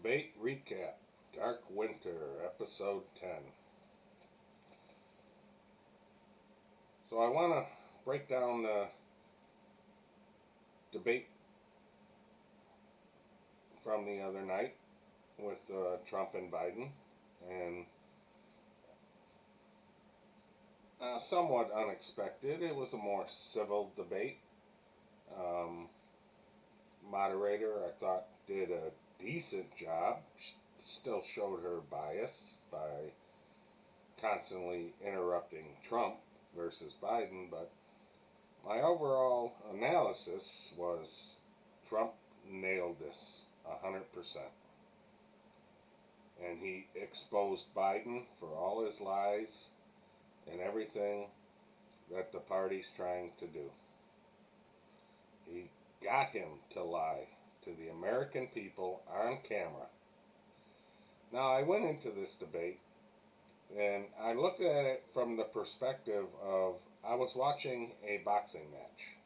Debate Recap, Dark Winter, Episode 10. So I want to break down the debate from the other night with Trump and Biden, and somewhat unexpected. It was a more civil debate. Um, Moderator, I thought, did a decent job. Still showed her bias by constantly interrupting Trump versus Biden, but my overall analysis was Trump nailed this 100%. And he exposed Biden for all his lies and everything that the party's trying to do. He got him to lie to the American people on camera. Now, I went into this debate and I looked at it from the perspective of I was watching a boxing match.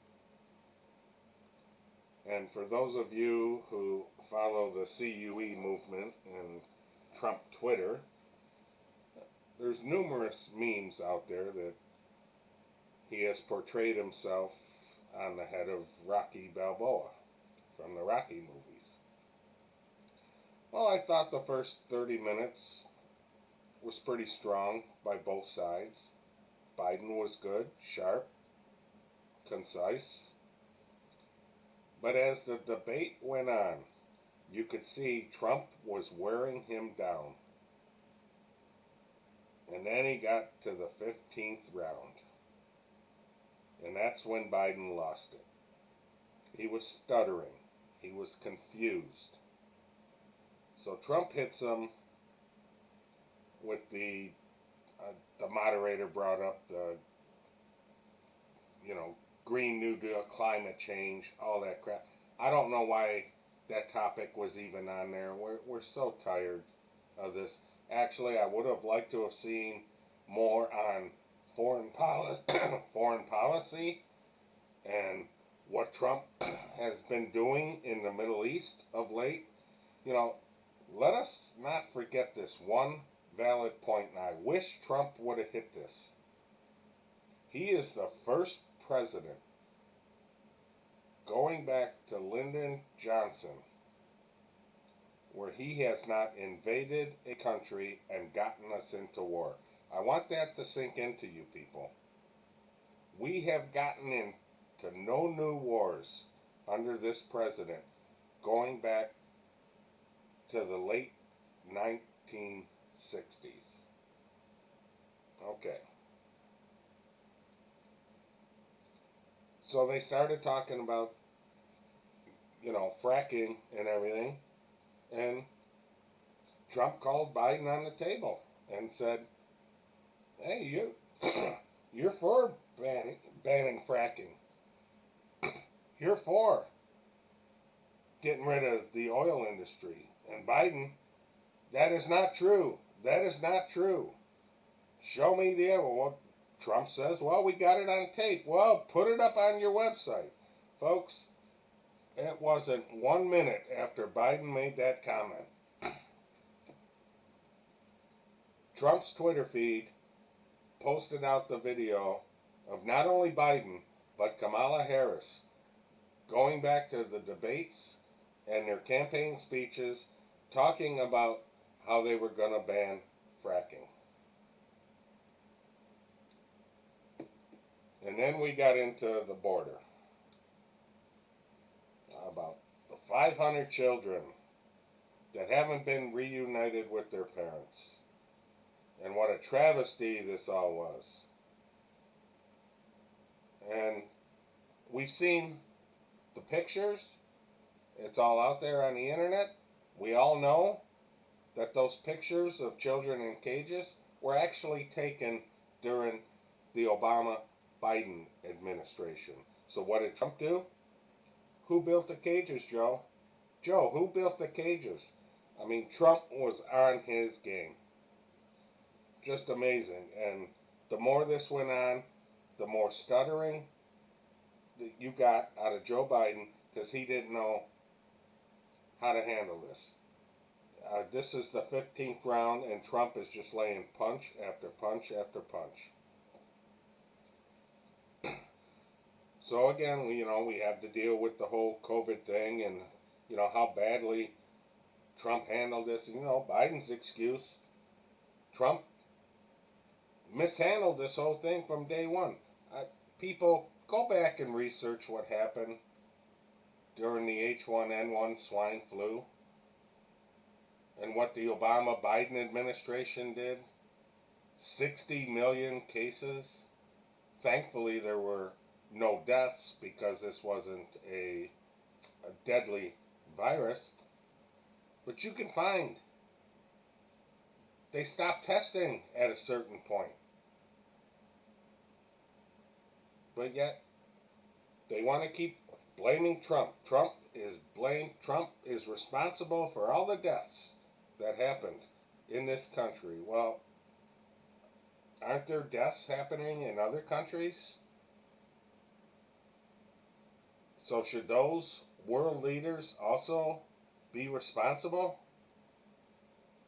And for those of you who follow the CUE movement and Trump Twitter, there's numerous memes out there that he has portrayed himself on the head of Rocky Balboa from the Rocky movies. Well, I thought the first 30 minutes was pretty strong by both sides. Biden was good, sharp, concise. But as the debate went on, you could see Trump was wearing him down. And then he got to the 15th round. And that's when Biden lost it. He was stuttering. He was confused. So Trump hits him with the moderator brought up the, Green New Deal, climate change, all that crap. I don't know why that topic was even on there. We're so tired of this. Actually, I would have liked to have seen more on foreign policy and what Trump has been doing in the Middle East of late. Let us not forget this one valid point, and I wish Trump would have hit this. He is the first president, going back to Lyndon Johnson, where he has not invaded a country and gotten us into war. I want that to sink into you people. We have gotten into no new wars under this president going back to the late 1960s. Okay. So they started talking about, fracking and everything, and Trump called Biden on the table and said, hey, you're for banning fracking. You're for getting rid of the oil industry. And Biden, that is not true. That is not true. Show me the evidence. Well, Trump says, well, we got it on tape. Well, put it up on your website. Folks, it wasn't 1 minute after Biden made that comment. Trump's Twitter feed posted out the video of not only Biden, but Kamala Harris going back to the debates and their campaign speeches talking about how they were going to ban fracking. And then we got into the border. About the 500 children that haven't been reunited with their parents. And what a travesty this all was. And we've seen the pictures. It's all out there on the internet. We all know that those pictures of children in cages were actually taken during the Obama-Biden administration. So what did Trump do? Who built the cages, Joe? Joe, who built the cages? I mean, Trump was on his game. Just amazing. And the more this went on, the more stuttering that you got out of Joe Biden because he didn't know how to handle this. This is the 15th round, and Trump is just laying punch after punch after punch. So again, we have to deal with the whole COVID thing, and how badly Trump handled this. Biden's excuse: Trump mishandled this whole thing from day one. People, go back and research what happened during the H1N1 swine flu and what the Obama-Biden administration did. 60 million cases. Thankfully, there were no deaths because this wasn't a deadly virus. But you can find they stopped testing at a certain point. But yet, they want to keep blaming Trump. Trump is responsible for all the deaths that happened in this country. Well, aren't there deaths happening in other countries? So should those world leaders also be responsible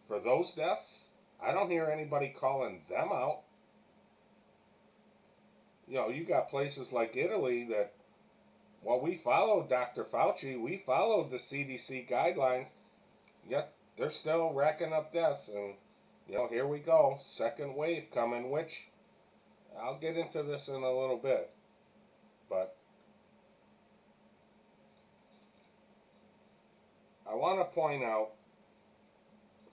for those deaths? I don't hear anybody calling them out. You got places like Italy that, well, we followed Dr. Fauci, we followed the CDC guidelines, yet they're still racking up deaths. And, here we go, second wave coming, which I'll get into this in a little bit. But I want to point out,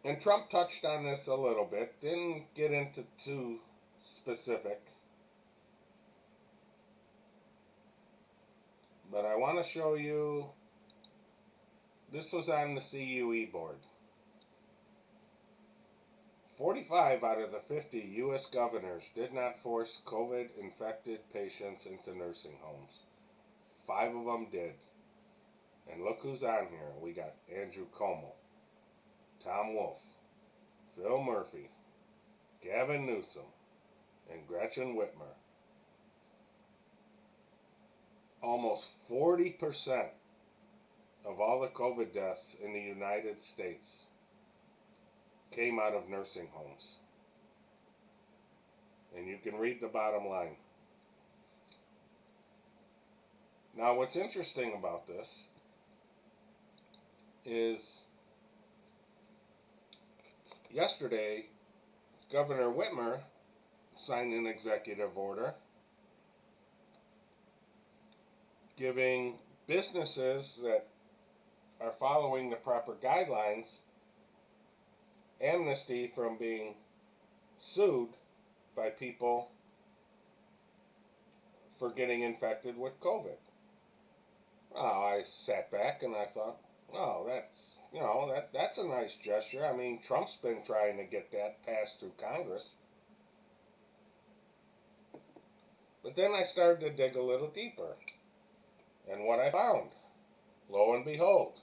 and Trump touched on this a little bit, didn't get into too specific, but I want to show you, this was on the CUE board. 45 out of the 50 U.S. governors did not force COVID-infected patients into nursing homes. 5 of them did. And look who's on here. We got Andrew Cuomo, Tom Wolf, Phil Murphy, Gavin Newsom, and Gretchen Whitmer. Almost 40% of all the COVID deaths in the United States came out of nursing homes. And you can read the bottom line. Now, what's interesting about this is yesterday, Governor Whitmer signed an executive order giving businesses that are following the proper guidelines amnesty from being sued by people for getting infected with COVID. I sat back and I thought, that's a nice gesture. I mean, Trump's been trying to get that passed through Congress. But then I started to dig a little deeper. And what I found, lo and behold,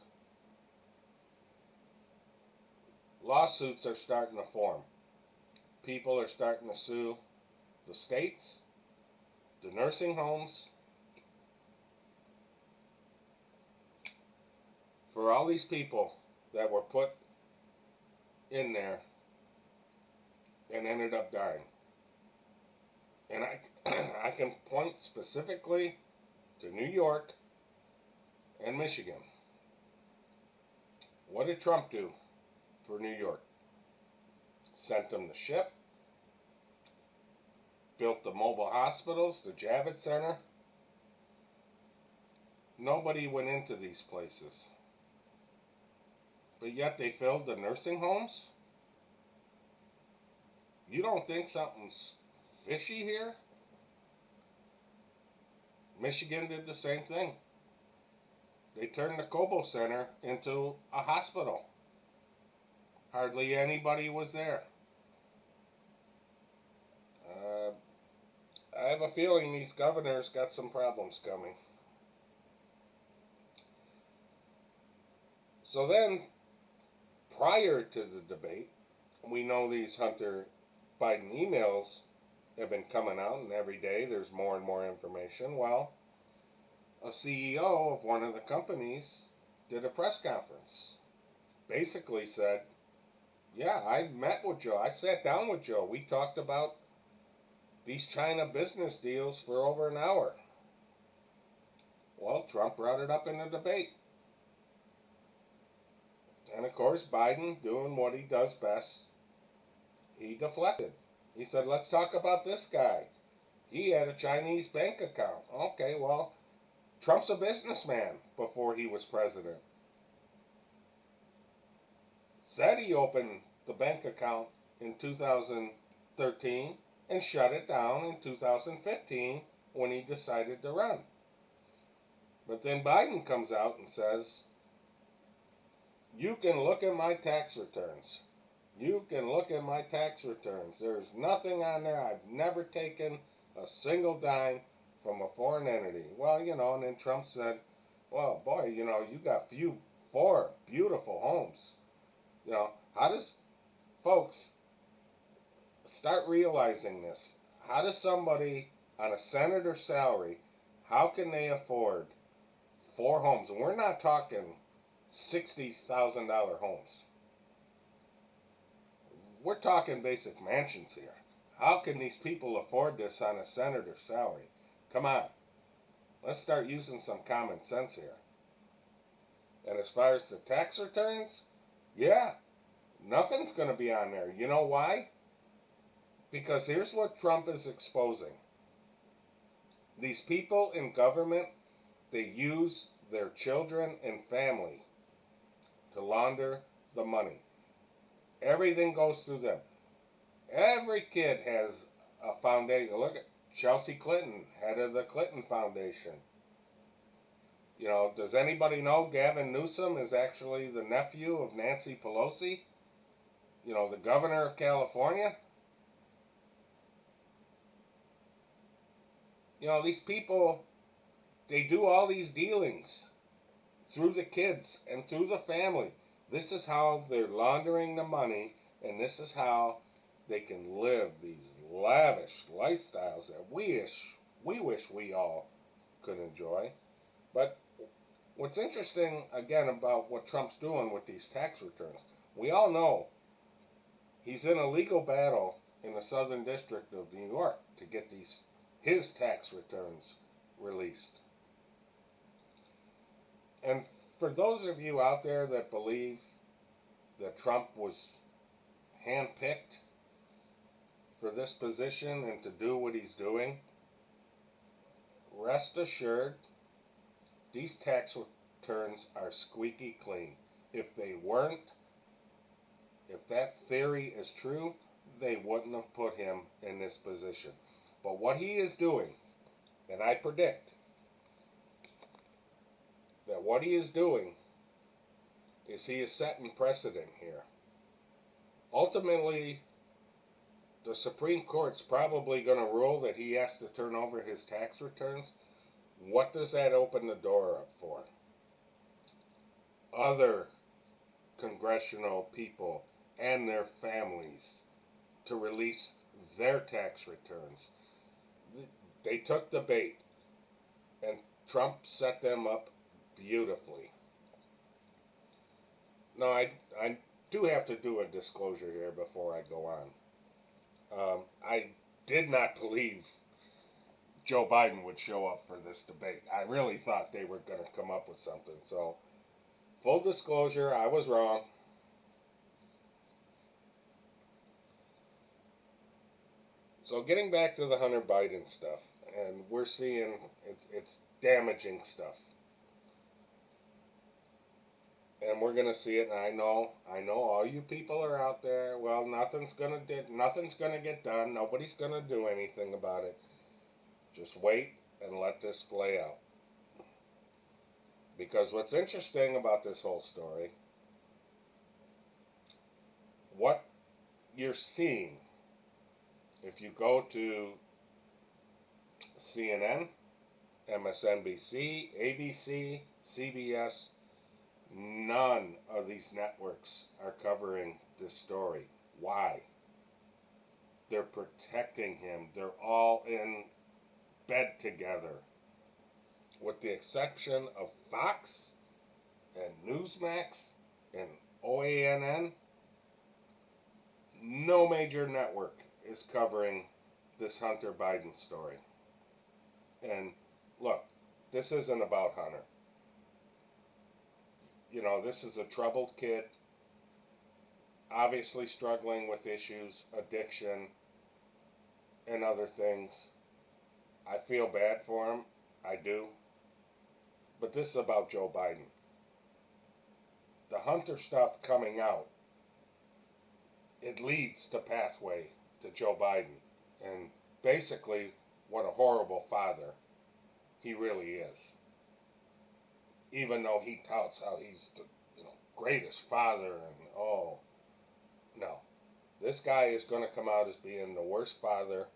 lawsuits are starting to form. People are starting to sue the states, the nursing homes, for all these people that were put in there and ended up dying. And I can point specifically to New York and Michigan. What did Trump do for New York? Sent them the ship, built the mobile hospitals, the Javits Center. Nobody went into these places. But yet they filled the nursing homes? You don't think something's fishy here? Michigan did the same thing. They turned the Cobo Center into a hospital. Hardly anybody was there. I have a feeling these governors got some problems coming. So then, prior to the debate, we know these Hunter Biden emails have been coming out, and every day there's more and more information. Well, a CEO of one of the companies did a press conference basically said, yeah, I met with Joe. I sat down with Joe. We talked about these China business deals for over an hour. Well, Trump brought it up in the debate. And of course, Biden, doing what he does best, he deflected. He said, let's talk about this guy. He had a Chinese bank account. Okay, well, Trump's a businessman before he was president. Said he opened the bank account in 2013 and shut it down in 2015 when he decided to run. But then Biden comes out and says, you can look at my tax returns. You can look at my tax returns. There's nothing on there. I've never taken a single dime from a foreign entity. Well, and then Trump said, well, boy, you got four beautiful homes. How does, folks, start realizing this? How does somebody on a senator's salary, how can they afford four homes? And we're not talking $60,000 homes. We're talking basic mansions here. How can these people afford this on a senator's salary? Come on. Let's start using some common sense here. And as far as the tax returns, yeah, nothing's going to be on there. You know why? Because here's what Trump is exposing. These people in government, they use their children and family to launder the money. Everything goes through them. Every kid has a foundation. Look at Chelsea Clinton, head of the Clinton Foundation. Does anybody know Gavin Newsom is actually the nephew of Nancy Pelosi? The governor of California? These people, they do all these dealings through the kids and through the family. This is how they're laundering the money, and this is how they can live these lavish lifestyles that we wish we all could enjoy. But what's interesting, again, about what Trump's doing with these tax returns, we all know he's in a legal battle in the Southern District of New York to get his tax returns released. And for those of you out there that believe that Trump was handpicked for this position and to do what he's doing, rest assured, these tax returns are squeaky clean. If they weren't, if that theory is true, they wouldn't have put him in this position. But what he is doing, and I predict that what he is doing is he is setting precedent here. Ultimately, the Supreme Court's probably going to rule that he has to turn over his tax returns. What does that open the door up for? Other congressional people and their families to release their tax returns. They took the bait, and Trump set them up beautifully. Now, I do have to do a disclosure here before I go on. I did not believe Joe Biden would show up for this debate. I really thought they were going to come up with something. So, full disclosure, I was wrong. So, getting back to the Hunter Biden stuff, and we're seeing it's damaging stuff. And we're gonna see it. And I know all you people are out there. Well, nothing's gonna get done. Nobody's gonna do anything about it. Just wait and let this play out. Because what's interesting about this whole story, what you're seeing, if you go to CNN, MSNBC, ABC, CBS, none of these networks are covering this story. Why? They're protecting him. They're all in bed together. With the exception of Fox and Newsmax and OANN, no major network is covering this Hunter Biden story. And look, this isn't about Hunter. You know, this is a troubled kid, obviously struggling with issues, addiction, and other things. I feel bad for him. I do. But this is about Joe Biden. The Hunter stuff coming out, it leads to pathway to Joe Biden. And basically, what a horrible father he really is. Even though he touts how he's the greatest father, and oh no, this guy is going to come out as being the worst father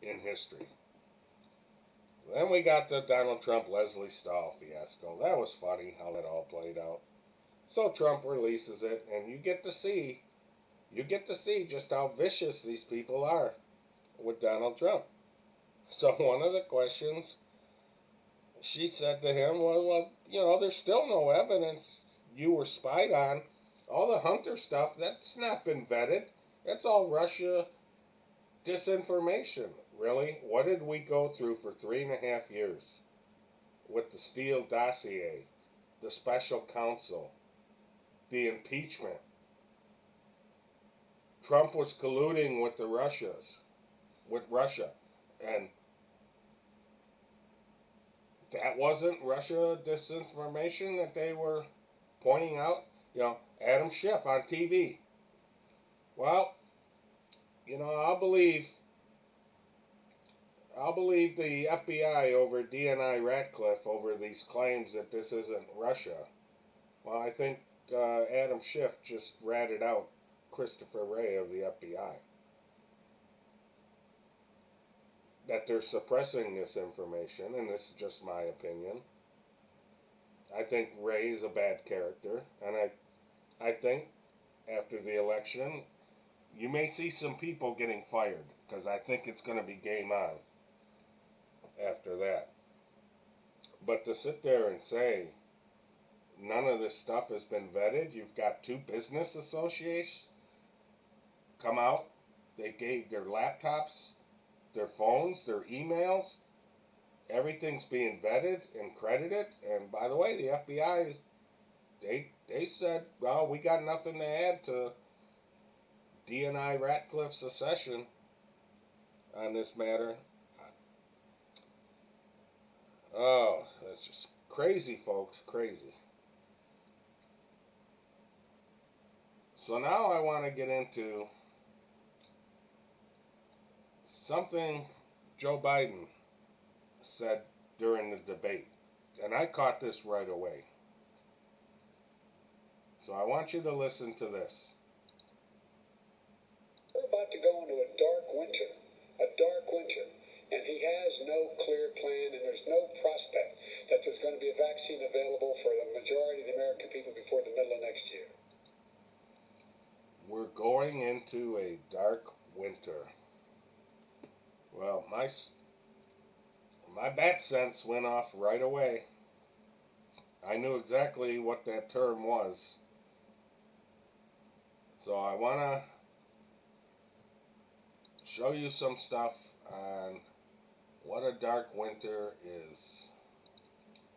in history. Then we got the Donald Trump Leslie Stahl fiasco. That was funny how that all played out. So Trump releases it, and you get to see just how vicious these people are with Donald Trump. So one of the questions she said to him was, well, there's still no evidence you were spied on. All the Hunter stuff, that's not been vetted. That's all Russia disinformation. Really? What did we go through for 3.5 years with the Steele dossier, the special counsel, the impeachment? Trump was colluding with Russia, and that wasn't Russia disinformation that they were pointing out. Adam Schiff on TV. Well, I'll believe the FBI over DNI Ratcliffe over these claims that this isn't Russia. Well, I think Adam Schiff just ratted out Christopher Wray of the FBI. That they're suppressing this information, and this is just my opinion. I think Wray is a bad character, and I think after the election, you may see some people getting fired, because I think it's going to be game on after that. But to sit there and say none of this stuff has been vetted, you've got two business associates come out, they gave their laptops, their phones, their emails, everything's being vetted and credited. And by the way, the FBI, they said, well, we got nothing to add to DNI Ratcliffe's secession on this matter. Oh, that's just crazy, folks, crazy. So now I want to get into something Joe Biden said during the debate. And I caught this right away. So I want you to listen to this. We're about to go into a dark winter. And he has no clear plan, and there's no prospect that there's going to be a vaccine available for the majority of the American people before the middle of next year. We're going into a dark winter. Well, my bat sense went off right away. I knew exactly what that term was. So I want to show you some stuff on what a dark winter is.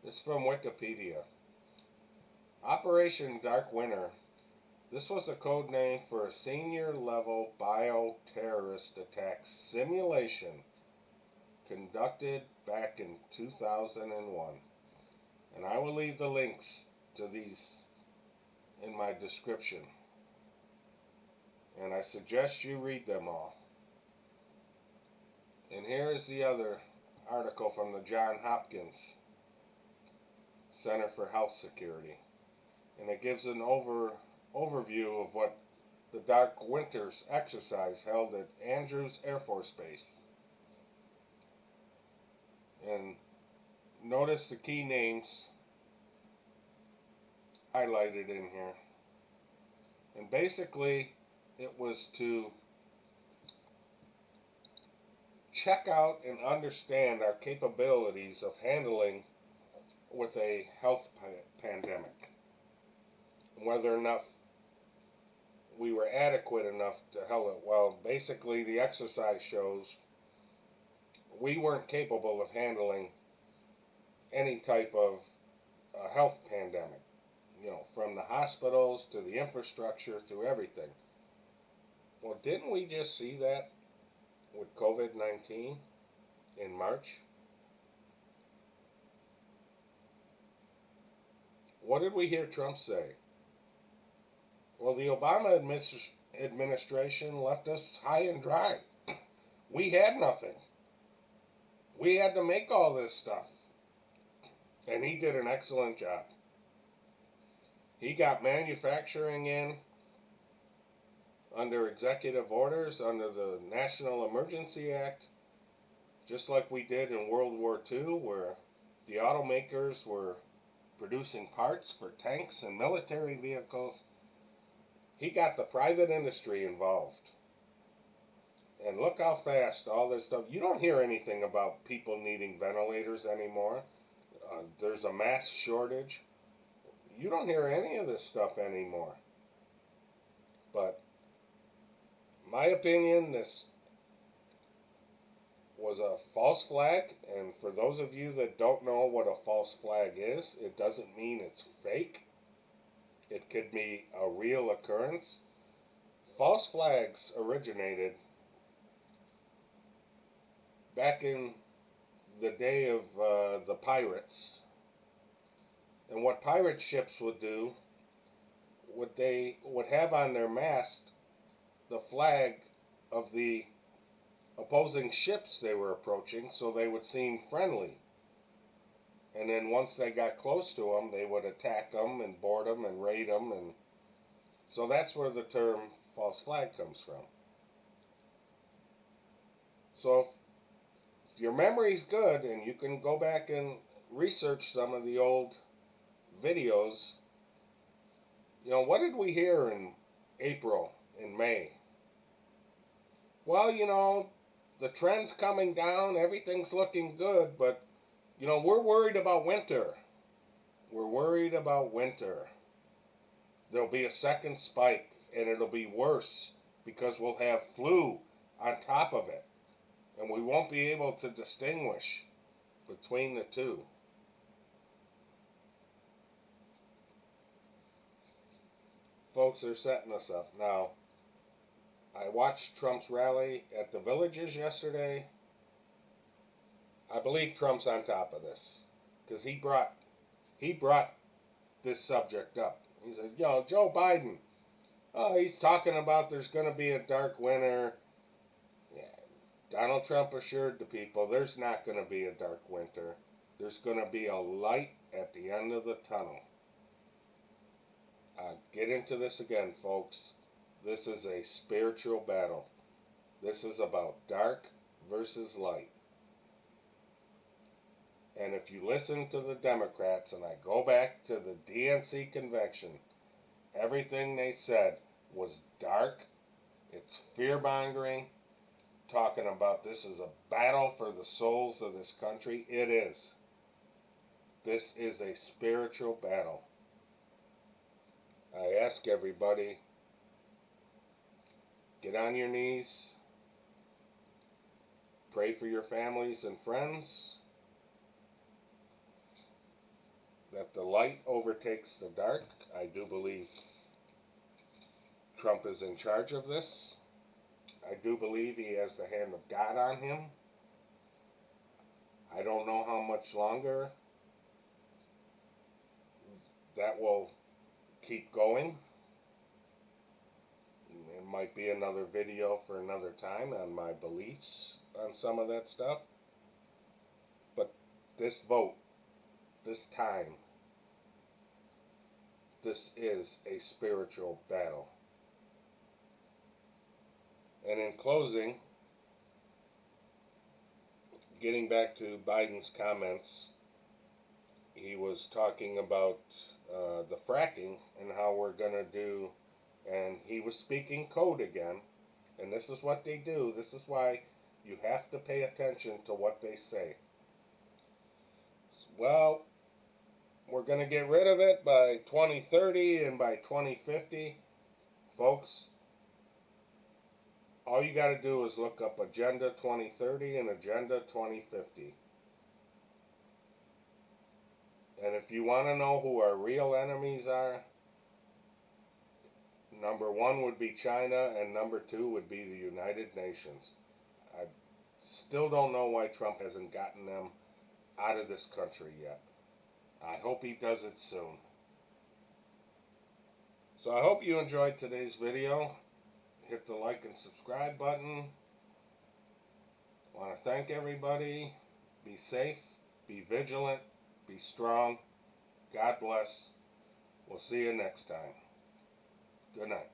This is from Wikipedia. Operation Dark Winter. This was the code name for a senior level bioterrorist attack simulation conducted back in 2001. And I will leave the links to these in my description. And I suggest you read them all. And here is the other article from the Johns Hopkins Center for Health Security. And it gives an overview of what the Dark Winters exercise held at Andrews Air Force Base. And notice the key names highlighted in here. And basically, it was to check out and understand our capabilities of handling with a health pandemic. whether enough we were adequate enough to help it. Well, basically, the exercise shows we weren't capable of handling any type of health pandemic. You know, from the hospitals to the infrastructure through everything. Well, didn't we just see that with COVID-19 in March? What did we hear Trump say? Well, the Obama administration left us high and dry. We had nothing. We had to make all this stuff. And he did an excellent job. He got manufacturing in under executive orders, under the National Emergency Act, just like we did in World War II, where the automakers were producing parts for tanks and military vehicles. He got the private industry involved. And look how fast all this stuff. You don't hear anything about people needing ventilators anymore. There's a mass shortage. You don't hear any of this stuff anymore. But my opinion, this was a false flag, and for those of you that don't know what a false flag is, it doesn't mean it's fake. It could be a real occurrence. False flags originated back in the day of the pirates. And what pirate ships would do, they would have on their mast the flag of the opposing ships they were approaching, so they would seem friendly. And then once they got close to them, they would attack them and board them and raid them. And so that's where the term false flag comes from. So if your memory's good and you can go back and research some of the old videos, you know, what did we hear in April, in May? Well, you know, the trend's coming down, everything's looking good, but, you know, we're worried about winter. We're worried about winter. There'll be a second spike, and it'll be worse because we'll have flu on top of it, and we won't be able to distinguish between the two. Folks, they're setting us up. Now, I watched Trump's rally at the Villages yesterday. I believe Trump's on top of this because he brought this subject up. He said, you know, Joe Biden, he's talking about there's going to be a dark winter. Yeah, Donald Trump assured the people there's not going to be a dark winter. There's going to be a light at the end of the tunnel. Get into this again, folks. This is a spiritual battle. This is about dark versus light. And if you listen to the Democrats, and I go back to the DNC convention, everything they said was dark. It's fear-mongering, talking about this is a battle for the souls of this country. It is. This is a spiritual battle. I ask everybody, get on your knees, pray for your families and friends, that the light overtakes the dark. I do believe Trump is in charge of this. I do believe he has the hand of God on him. I don't know how much longer that will keep going. It might be another video for another time on my beliefs on some of that stuff. But this vote, this time, this is a spiritual battle. And in closing, getting back to Biden's comments, he was talking about the fracking and how we're going to do, and he was speaking code again, and this is what they do. This is why you have to pay attention to what they say. Well, we're going to get rid of it by 2030 and by 2050. Folks, all you got to do is look up Agenda 2030 and Agenda 2050. And if you want to know who our real enemies are, number one would be China, and number two would be the United Nations. I still don't know why Trump hasn't gotten them out of this country yet. I hope he does it soon. So I hope you enjoyed today's video. Hit the like and subscribe button. I want to thank everybody. Be safe, be vigilant, be strong. God bless. We'll see you next time. Good night.